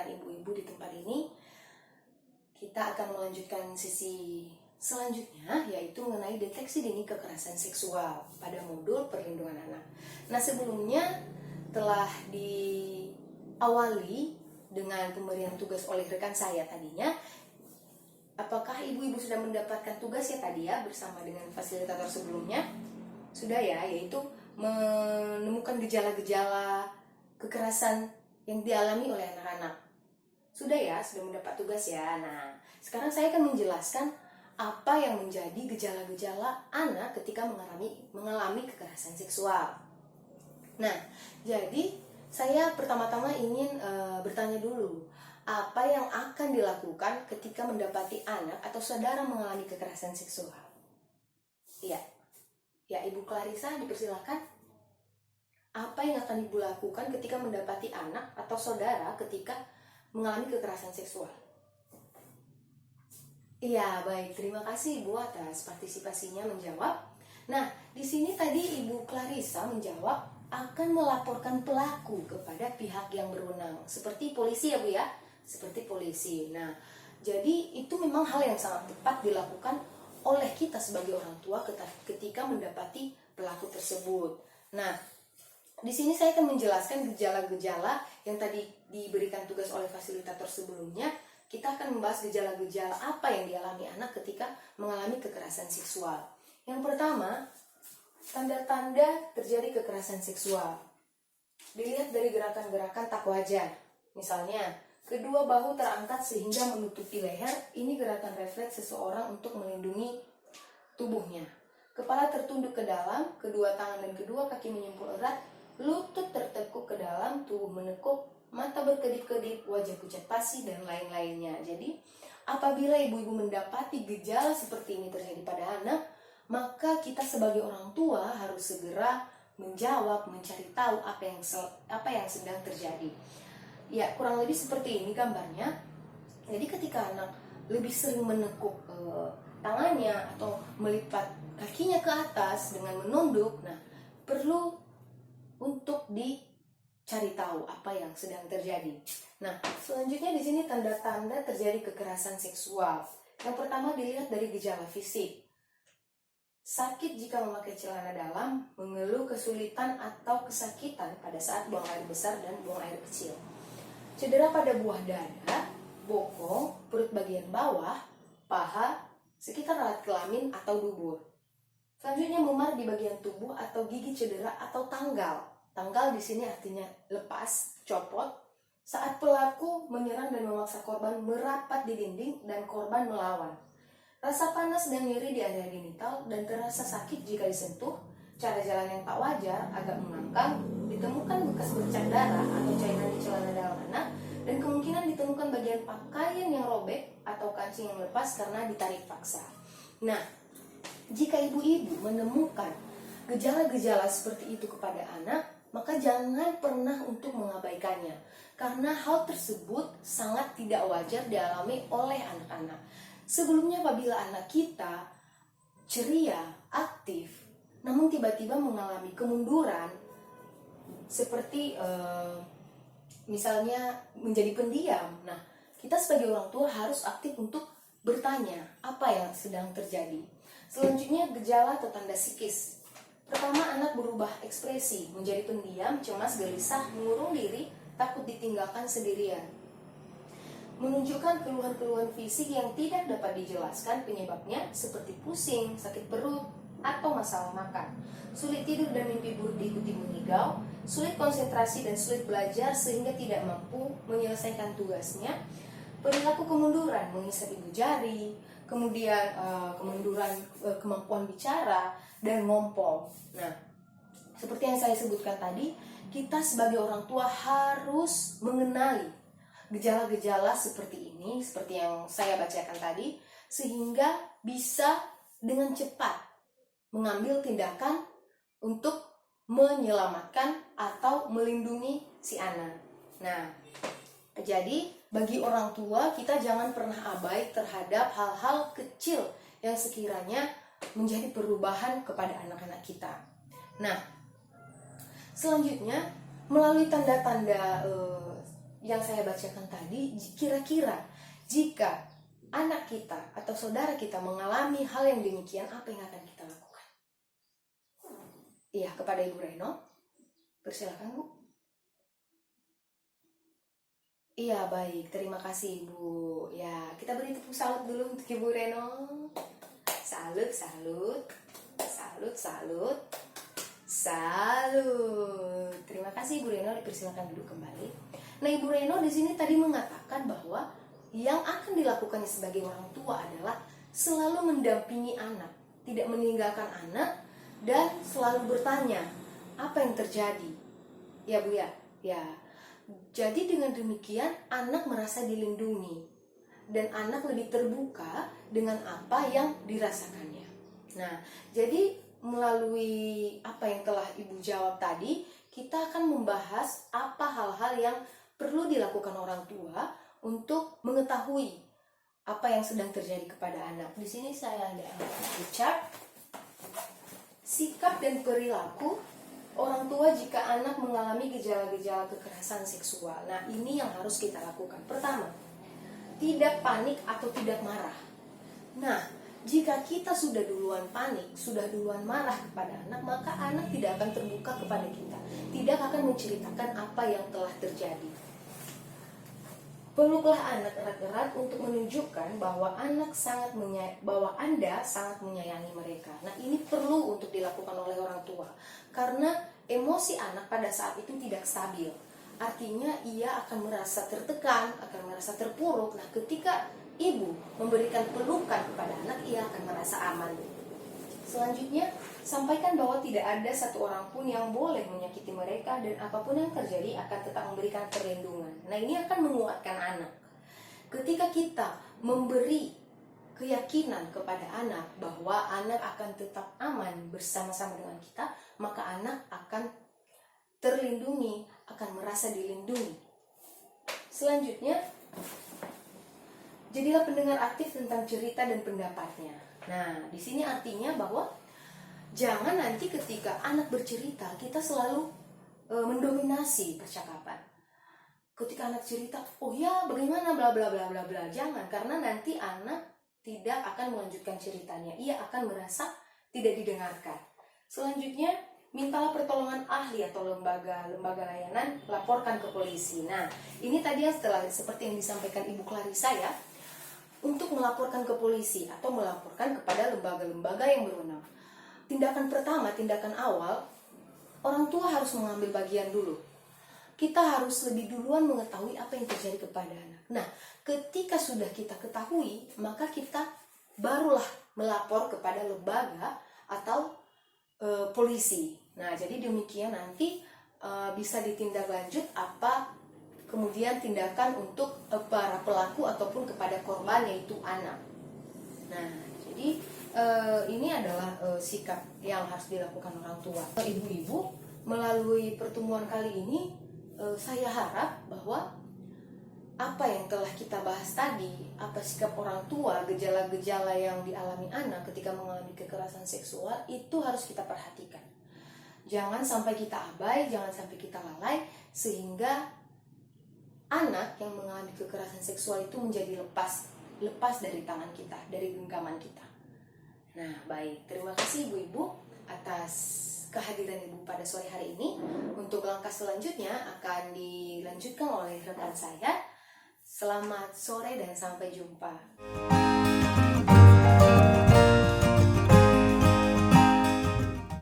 rekan-rekan ibu-ibu di tempat ini, kita akan melanjutkan sesi selanjutnya, yaitu mengenai deteksi dini kekerasan seksual pada modul perlindungan anak. Nah, sebelumnya telah diawali dengan pemberian tugas oleh rekan saya tadinya. Apakah ibu-ibu sudah mendapatkan tugas ya tadi ya bersama dengan fasilitator sebelumnya? Sudah ya, yaitu menemukan gejala-gejala kekerasan yang dialami oleh anak-anak. Sudah ya, sudah mendapat tugas ya. Nah, sekarang saya akan menjelaskan apa yang menjadi gejala-gejala anak ketika mengalami kekerasan seksual. Nah, jadi saya pertama-tama ingin bertanya dulu, apa yang akan dilakukan ketika mendapati anak atau saudara mengalami kekerasan seksual? Iya. Ya, Ibu Clarissa dipersilakan. Apa yang akan Ibu lakukan ketika mendapati anak atau saudara ketika mengalami kekerasan seksual? Iya, baik. Terima kasih Ibu atas partisipasinya menjawab. Nah, di sini tadi Ibu Clarissa menjawab akan melaporkan pelaku kepada pihak yang berwenang, seperti polisi ya Bu ya, seperti polisi. Nah, jadi itu memang hal yang sangat tepat dilakukan oleh kita sebagai orang tua ketika mendapati pelaku tersebut. Nah, di sini saya akan menjelaskan gejala-gejala yang tadi diberikan tugas oleh fasilitator sebelumnya. Kita akan membahas gejala-gejala apa yang dialami anak ketika mengalami kekerasan seksual. Yang pertama, tanda-tanda terjadi kekerasan seksual. Dilihat dari gerakan-gerakan tak wajar. Misalnya, kedua bahu terangkat sehingga menutupi leher. Ini gerakan refleks seseorang untuk melindungi tubuhnya. Kepala tertunduk ke dalam, kedua tangan dan kedua kaki menyempul erat, lutut tertekuk ke dalam, tubuh menekuk, mata berkedip-kedip, wajah pucat pasi, dan lain-lainnya. Jadi, apabila ibu-ibu mendapati gejala seperti ini terjadi pada anak, maka kita sebagai orang tua harus segera menjawab, mencari tahu apa yang sedang terjadi. Ya, kurang lebih seperti ini gambarnya. Jadi ketika anak lebih sering menekuk tangannya atau melipat kakinya ke atas dengan menunduk, nah perlu untuk dicari tahu apa yang sedang terjadi. Nah, selanjutnya di sini tanda-tanda terjadi kekerasan seksual. Yang pertama dilihat dari gejala fisik. Sakit jika memakai celana dalam, mengeluh kesulitan atau kesakitan pada saat buang air besar dan buang air kecil. Cedera pada buah dada, bokong, perut bagian bawah, paha, sekitar alat kelamin atau dubur. Selanjutnya memar di bagian tubuh atau gigi cedera atau tanggal. Tanggal di sini artinya lepas, copot. Saat pelaku menyerang dan memaksa korban merapat di dinding dan korban melawan. Rasa panas dan nyeri di area genital dan terasa sakit jika disentuh. Cara jalan yang tak wajar, agak mengangkang, ditemukan bekas bercak darah atau cairan di celana dalam anak, dan kemungkinan ditemukan bagian pakaian yang robek atau kancing yang lepas karena ditarik paksa. Nah, jika ibu-ibu menemukan gejala-gejala seperti itu kepada anak, maka jangan pernah untuk mengabaikannya, karena hal tersebut sangat tidak wajar dialami oleh anak-anak. Sebelumnya apabila anak kita ceria, aktif, namun tiba-tiba mengalami kemunduran, seperti misalnya menjadi pendiam, nah kita sebagai orang tua harus aktif untuk bertanya apa yang sedang terjadi. Selanjutnya gejala atau tanda psikis. Pertama, anak berubah ekspresi, menjadi pendiam, cemas, gelisah, mengurung diri, takut ditinggalkan sendirian. Menunjukkan keluhan-keluhan fisik yang tidak dapat dijelaskan penyebabnya, seperti pusing, sakit perut, atau masalah makan. Sulit tidur dan mimpi buruk diikuti mengigau, sulit konsentrasi dan sulit belajar sehingga tidak mampu menyelesaikan tugasnya. Perilaku kemunduran, mengisap ibu jari, kemudian kemunduran kemampuan bicara, dan ngompol. Nah, seperti yang saya sebutkan tadi, kita sebagai orang tua harus mengenali gejala-gejala seperti ini, seperti yang saya bacakan tadi, sehingga bisa dengan cepat mengambil tindakan untuk menyelamatkan atau melindungi si anak. Nah, jadi bagi orang tua, kita jangan pernah abai terhadap hal-hal kecil yang sekiranya menjadi perubahan kepada anak-anak kita. Nah, selanjutnya melalui tanda-tanda yang saya bacakan tadi, kira-kira jika anak kita atau saudara kita mengalami hal yang demikian, apa yang akan kita lakukan? Iya, kepada Ibu Reno. Persilakan, Bu. Iya, baik. Terima kasih, Ibu. Ya, kita beri tepuk salut dulu untuk Ibu Reno. Salut, salut. Salut, salut. Salut. Terima kasih, Ibu Reno. Dipersilakan duduk kembali. Nah, Ibu Reno di sini tadi mengatakan bahwa yang akan dilakukannya sebagai orang tua adalah selalu mendampingi anak, tidak meninggalkan anak, dan selalu bertanya, apa yang terjadi? Ya, Bu ya? Ya. Jadi dengan demikian anak merasa dilindungi dan anak lebih terbuka dengan apa yang dirasakannya. Nah, jadi melalui apa yang telah Ibu jawab tadi, kita akan membahas apa hal-hal yang perlu dilakukan orang tua untuk mengetahui apa yang sedang terjadi kepada anak. Di sini saya ada chart sikap dan perilaku orang tua jika anak mengalami gejala-gejala kekerasan seksual. Nah, ini yang harus kita lakukan. Pertama, tidak panik atau tidak marah. Nah, jika kita sudah duluan panik, sudah duluan marah kepada anak, maka anak tidak akan terbuka kepada kita, tidak akan menceritakan apa yang telah terjadi. Peluklah anak erat-erat untuk menunjukkan bahwa Anda sangat menyayangi mereka. Nah, ini perlu untuk dilakukan oleh orang tua, karena emosi anak pada saat itu tidak stabil. Artinya ia akan merasa tertekan, akan merasa terpuruk. Nah, ketika ibu memberikan pelukan kepada anak, ia akan merasa aman. Selanjutnya, sampaikan bahwa tidak ada satu orang pun yang boleh menyakiti mereka dan apapun yang terjadi akan tetap memberikan perlindungan. Nah, ini akan menguatkan anak. Ketika kita memberi keyakinan kepada anak bahwa anak akan tetap aman bersama-sama dengan kita, maka anak akan terlindungi, akan merasa dilindungi. Selanjutnya, jadilah pendengar aktif tentang cerita dan pendapatnya. Nah, di sini artinya bahwa jangan nanti ketika anak bercerita kita selalu mendominasi percakapan. Ketika anak cerita, oh ya bagaimana bla bla bla bla bla, jangan, karena nanti anak tidak akan melanjutkan ceritanya, ia akan merasa tidak didengarkan. Selanjutnya, mintalah pertolongan ahli atau lembaga layanan, laporkan ke polisi. Nah, ini tadi yang setelah seperti yang disampaikan Ibu Clarissa ya, untuk melaporkan ke polisi atau melaporkan kepada lembaga-lembaga yang berwenang. Tindakan pertama, tindakan awal, orang tua harus mengambil bagian dulu. Kita harus lebih duluan mengetahui apa yang terjadi kepada anak. Nah, ketika sudah kita ketahui, maka kita barulah melapor kepada lembaga atau polisi. Nah, jadi demikian nanti bisa ditindaklanjut apa kemudian tindakan untuk para pelaku ataupun kepada korban, yaitu anak. Nah, jadi ini adalah sikap yang harus dilakukan orang tua. Ibu-ibu, melalui pertemuan kali ini, saya harap bahwa apa yang telah kita bahas tadi, apa sikap orang tua, gejala-gejala yang dialami anak ketika mengalami kekerasan seksual, itu harus kita perhatikan. Jangan sampai kita abai, jangan sampai kita lalai, sehingga anak yang mengalami kekerasan seksual itu menjadi lepas dari tangan kita, dari genggaman kita. Nah, baik. Terima kasih Ibu-Ibu atas kehadiran Ibu pada sore hari ini. Untuk langkah selanjutnya akan dilanjutkan oleh rekan saya. Selamat sore dan sampai jumpa.